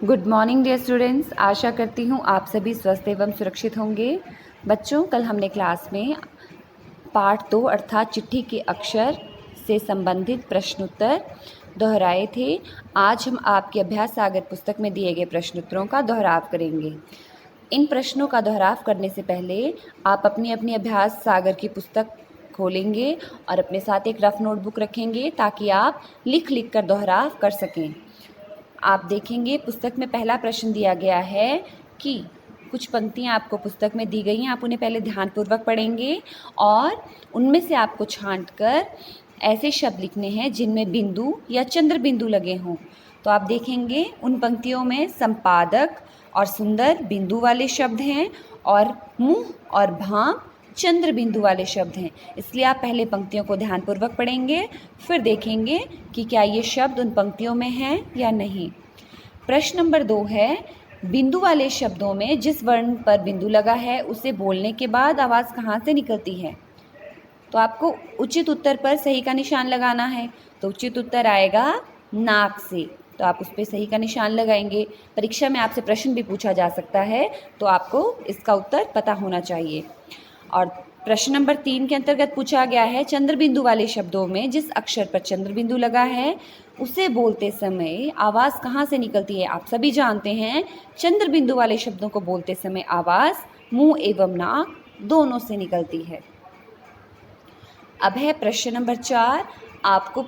Good morning dear students. आशा करती हूँ आप सभी स्वस्थ एवं सुरक्षित होंगे। बच्चों, कल हमने क्लास में पार्ट 2 अर्थात चिट्ठी के अक्षर से संबंधित प्रश्नोत्तर दोहराए थे। आज हम आपके अभ्यास सागर पुस्तक में दिए गए प्रश्नोत्तरों का दोहराव करेंगे। इन प्रश्नों का दोहराव करने से पहले आप अपनी अपनी अभ्यास सागर की पुस्तक खोलेंगे और अपने साथ एक रफ नोटबुक रखेंगे ताकि आप लिख लिख कर दोहराव कर सकें। आप देखेंगे पुस्तक में पहला प्रश्न दिया गया है कि कुछ पंक्तियाँ आपको पुस्तक में दी गई हैं, आप उन्हें पहले ध्यानपूर्वक पढ़ेंगे और उनमें से आपको छांटकर ऐसे शब्द लिखने हैं जिनमें बिंदु या चंद्र बिंदु लगे हों। तो आप देखेंगे उन पंक्तियों में संपादक और सुंदर बिंदु वाले शब्द हैं और मुँह और भाव चंद्र बिंदु वाले शब्द हैं। इसलिए आप पहले पंक्तियों को ध्यानपूर्वक पढ़ेंगे, फिर देखेंगे कि क्या ये शब्द उन पंक्तियों में हैं या नहीं। प्रश्न नंबर 2 है, बिंदु वाले शब्दों में जिस वर्ण पर बिंदु लगा है उसे बोलने के बाद आवाज़ कहाँ से निकलती है। तो आपको उचित उत्तर पर सही का निशान लगाना है। तो उचित उत्तर आएगा नाक से। तो आप उस पर सही का निशान लगाएंगे। परीक्षा में आपसे प्रश्न भी पूछा जा सकता है, तो आपको इसका उत्तर पता होना चाहिए। और प्रश्न नंबर 3 के अंतर्गत पूछा गया है, चंद्र बिंदु वाले शब्दों में जिस अक्षर पर चंद्र बिंदु लगा है उसे बोलते समय आवाज़ कहाँ से निकलती है। आप सभी जानते हैं चंद्र बिंदु वाले शब्दों को बोलते समय आवाज़ मुंह एवं नाक दोनों से निकलती है। अब है प्रश्न नंबर 4। आपको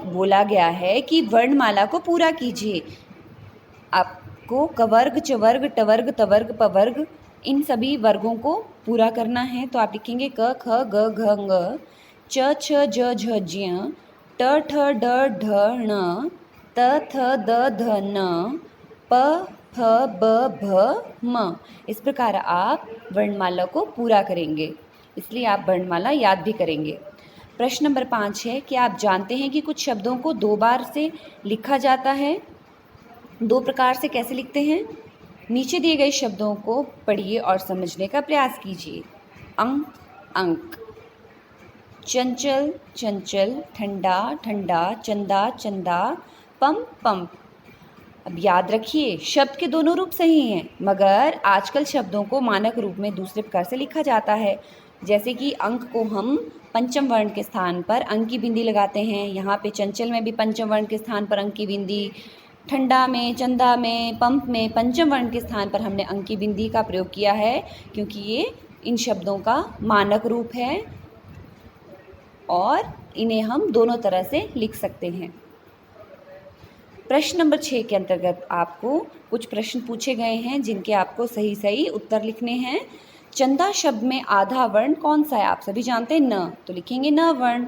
बोला गया है कि वर्णमाला को पूरा कीजिए। आपको कवर्ग, चवर्ग, टवर्ग, तवर्ग, पवर्ग इन सभी वर्गों को पूरा करना है। तो आप लिखेंगे क, ख, ग, घ, ङ, च, छ, ज, झ, ज्ञ, ट, ठ, ड, ढ, ण, त, थ, द, ध, न, प, फ, ब, भ, म। इस प्रकार आप वर्णमाला को पूरा करेंगे, इसलिए आप वर्णमाला याद भी करेंगे। प्रश्न नंबर 5 है, क्या आप जानते हैं कि कुछ शब्दों को 2 बार से लिखा जाता है। 2 प्रकार से कैसे लिखते हैं। नीचे दिए गए शब्दों को पढ़िए और समझने का प्रयास कीजिए। अंक, अंक, चंचल, चंचल, ठंडा, ठंडा, चंदा, चंदा, पंप, पंप। अब याद रखिए शब्द के दोनों रूप सही हैं, मगर आजकल शब्दों को मानक रूप में दूसरे प्रकार से लिखा जाता है। जैसे कि अंक को हम पंचम वर्ण के स्थान पर अंक की बिंदी लगाते हैं। यहाँ पे चंचल में भी पंचम वर्ण के स्थान पर अंक की बिंदी, ठंडा में, चंदा में, पंप में पंचम वर्ण के स्थान पर हमने अंक की बिंदी का प्रयोग किया है, क्योंकि ये इन शब्दों का मानक रूप है और इन्हें हम दोनों तरह से लिख सकते हैं। प्रश्न नंबर 6 के अंतर्गत आपको कुछ प्रश्न पूछे गए हैं जिनके आपको सही सही उत्तर लिखने हैं। चंदा शब्द में आधा वर्ण कौन सा है। आप सभी जानते हैं न, तो लिखेंगे न वर्ण।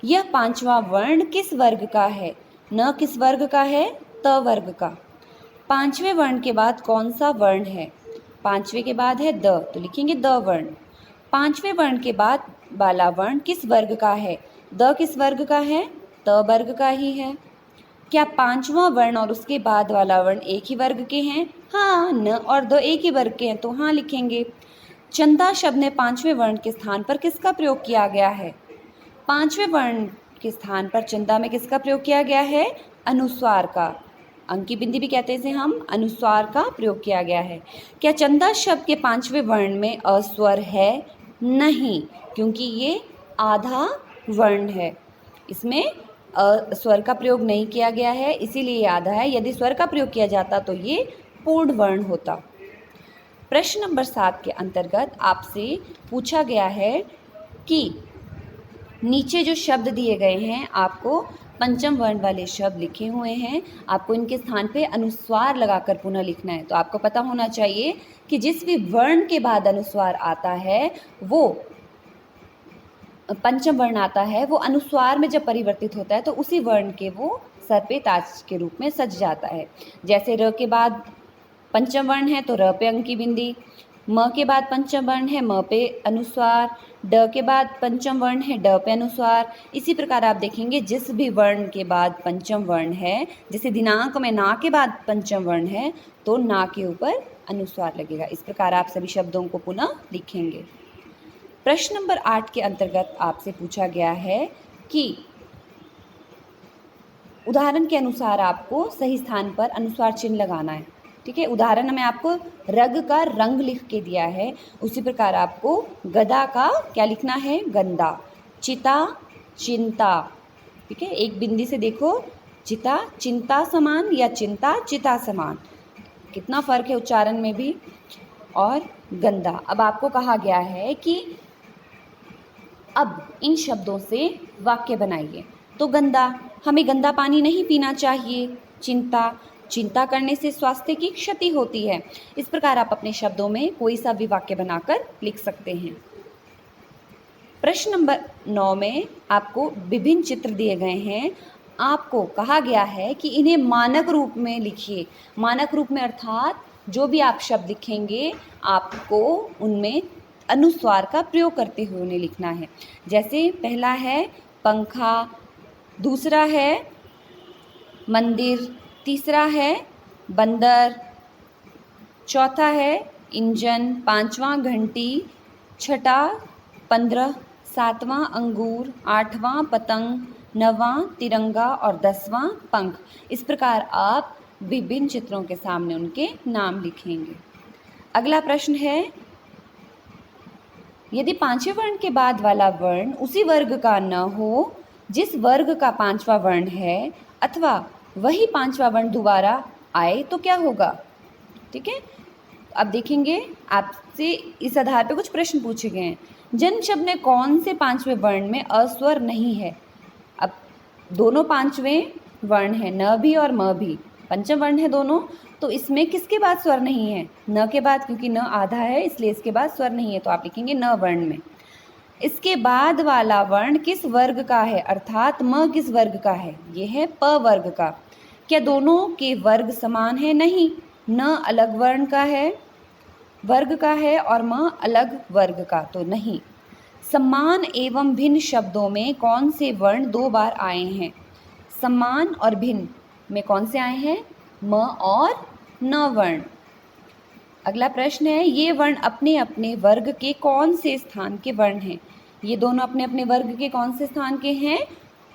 यह 5वां वर्ण किस वर्ग का है। न किस वर्ग का है, त वर्ग का। 5वें वर्ण के बाद कौन सा वर्ण है। 5वें के बाद है द, तो लिखेंगे द वर्ण। 5वें वर्ण के बाद वाला वर्ण किस वर्ग का है। द किस वर्ग का है, त वर्ग का ही है। क्या 5वां वर्ण और उसके बाद वाला वर्ण एक ही वर्ग के हैं। हाँ, न और द एक ही वर्ग के हैं, तो हाँ लिखेंगे। चंदा शब्द में 5वें वर्ण के स्थान पर किसका प्रयोग किया गया है। 5वें वर्ण के स्थान पर चंदा में किसका प्रयोग किया गया है, अनुस्वार का। अंक की बिंदी भी कहते हैं इसे हम, अनुस्वार का प्रयोग किया गया है। क्या चंदा शब्द के 5वें वर्ण में अस्वर है। नहीं, क्योंकि ये आधा वर्ण है, इसमें स्वर का प्रयोग नहीं किया गया है, इसीलिए ये आधा है। यदि स्वर का प्रयोग किया जाता तो ये पूर्ण वर्ण होता। प्रश्न नंबर 7 के अंतर्गत आपसे पूछा गया है कि नीचे जो शब्द दिए गए हैं आपको पंचम वर्ण वाले शब्द लिखे हुए हैं, आपको इनके स्थान पे अनुस्वार लगाकर पुनः लिखना है। तो आपको पता होना चाहिए कि जिस भी वर्ण के बाद अनुस्वार आता है वो पंचम वर्ण आता है, वो अनुस्वार में जब परिवर्तित होता है तो उसी वर्ण के वो सर पे ताज के रूप में सज जाता है। जैसे र के बाद पंचम वर्ण है तो र पे अंक की बिंदी, म के बाद पंचम वर्ण है म पे अनुस्वार, ड के बाद पंचम वर्ण है ड पे अनुस्वार। इसी प्रकार आप देखेंगे जिस भी वर्ण के बाद पंचम वर्ण है, जैसे दिनांक में ना के बाद पंचम वर्ण है तो ना के ऊपर अनुस्वार लगेगा। इस प्रकार आप सभी शब्दों को पुनः लिखेंगे। प्रश्न नंबर 8 के अंतर्गत आपसे पूछा गया है कि उदाहरण के अनुसार आपको सही स्थान पर अनुस्वार चिन्ह लगाना है। ठीक है, उदाहरण में आपको रग का रंग लिख के दिया है, उसी प्रकार आपको गदा का क्या लिखना है, गंदा। चिता चिंता। ठीक है, एक बिंदी से देखो, चिता चिंता समान या चिंता चिता समान, कितना फ़र्क है उच्चारण में भी। और गंदा, अब आपको कहा गया है कि अब इन शब्दों से वाक्य बनाइए। तो गंदा, हमें गंदा पानी नहीं पीना चाहिए। चिंता, चिंता करने से स्वास्थ्य की क्षति होती है। इस प्रकार आप अपने शब्दों में कोई सा भी वाक्य बनाकर लिख सकते हैं। प्रश्न नंबर 9 में आपको विभिन्न चित्र दिए गए हैं। आपको कहा गया है कि इन्हें मानक रूप में लिखिए। मानक रूप में अर्थात जो भी आप शब्द लिखेंगे आपको उनमें अनुस्वार का प्रयोग करते हुए उन्हें लिखना है। जैसे पहला है पंखा, दूसरा है मंदिर, तीसरा है बंदर, चौथा है इंजन, पांचवा घंटी, छठा 15, सातवां अंगूर, आठवां पतंग, नौवां तिरंगा और 10वां पंख। इस प्रकार आप विभिन्न चित्रों के सामने उनके नाम लिखेंगे। अगला प्रश्न है, यदि पांचवें वर्ण के बाद वाला वर्ण उसी वर्ग का न हो जिस वर्ग का पांचवा वर्ण है, अथवा वही पांचवा वर्ण दोबारा आए तो क्या होगा। ठीक है, अब देखेंगे आपसे इस आधार पर कुछ प्रश्न पूछे गए हैं। जन्म शब्द में कौन से पांचवें वर्ण में अस्वर नहीं है। अब दोनों पांचवें वर्ण है, न भी और म भी पंचम वर्ण है दोनों, तो इसमें किसके बाद स्वर नहीं है, न के बाद, क्योंकि न आधा है इसलिए इसके बाद स्वर नहीं है, तो आप लिखेंगे न वर्ण में। इसके बाद वाला वर्ण किस वर्ग का है, अर्थात म किस वर्ग का है, ये है प वर्ग का। क्या दोनों के वर्ग समान है, नहीं, न अलग वर्ण का है, वर्ग का है और म अलग वर्ग का, तो नहीं। समान एवं भिन्न शब्दों में कौन से वर्ण 2 बार आए हैं। समान और भिन्न में कौन से आए हैं, म और न वर्ण। अगला प्रश्न है, ये वर्ण अपने अपने वर्ग के कौन से स्थान के वर्ण हैं। ये दोनों अपने अपने वर्ग के कौन से स्थान के हैं,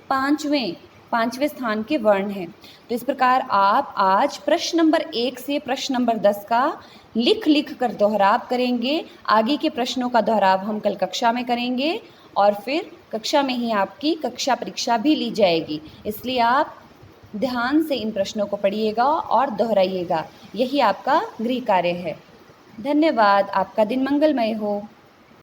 पांचवें स्थान के वर्ण हैं। तो इस प्रकार आप आज प्रश्न नंबर 1 से प्रश्न नंबर 10 का लिख कर दोहराव करेंगे। आगे के प्रश्नों का दोहराव हम कल कक्षा में करेंगे और फिर कक्षा में ही आपकी कक्षा परीक्षा भी ली जाएगी। इसलिए आप ध्यान से इन प्रश्नों को पढ़िएगा और दोहराइएगा, यही आपका गृह कार्य है। धन्यवाद, आपका दिन मंगलमय हो।